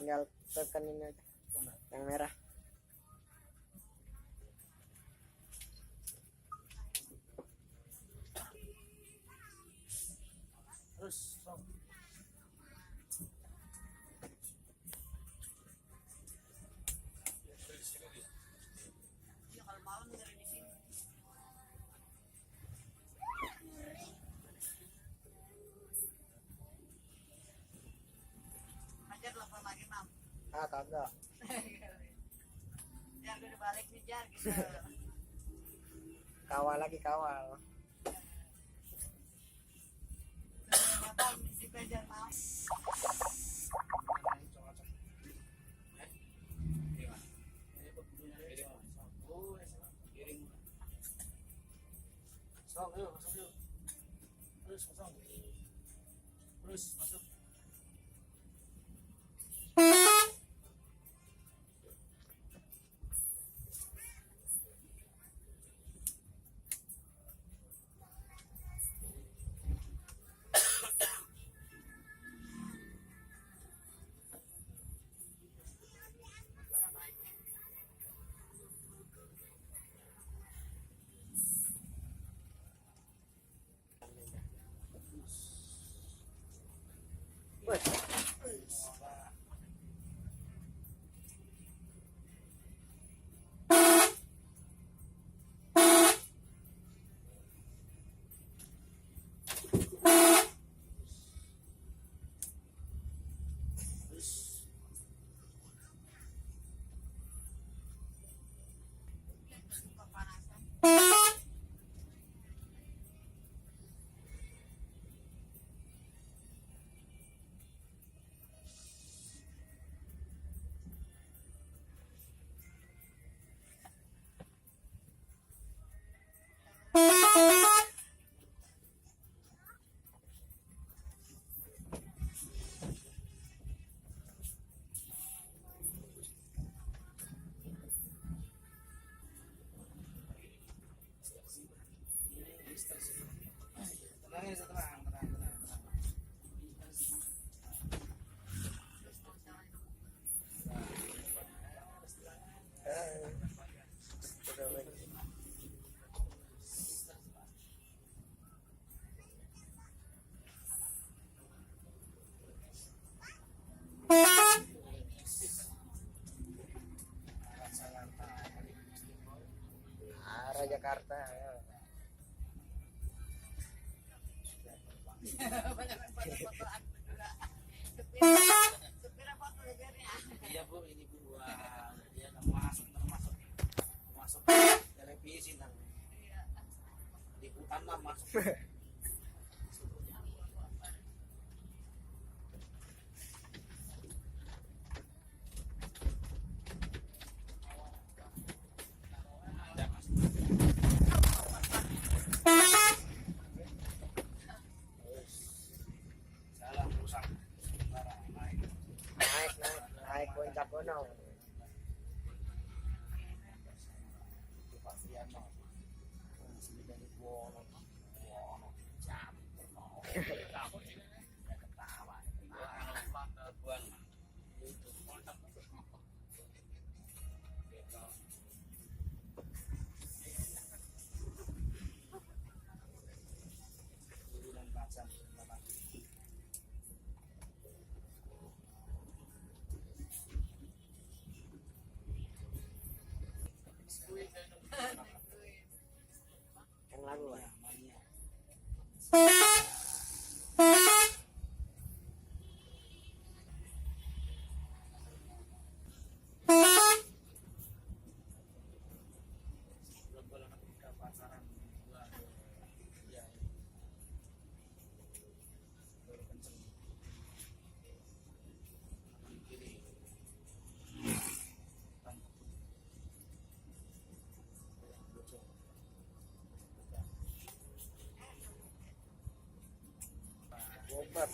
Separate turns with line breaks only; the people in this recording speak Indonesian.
tinggal tekan ini aja yang merah.
Terus stop.
Kalau malam dari di sini. Ajar telepon lagi, Mam.
Kagak.
Jar udah balik nih, Jar gitu.
Kawal lagi kawal.
Bang, si Jar mau.
Sok, ayo masuk yuk. Terus masuk. Terus masuk.
Wes.
Tenang ya, tenang.
Arah Jakarta. Ya.
Banyak foto-fotoan. Supir foto lejarnya.
Iya bu, ini bu, dia masuk televisi nang liputan lah masuk. Salah rusak,
Naik puncak gunung. Yang lagu ya. Obat.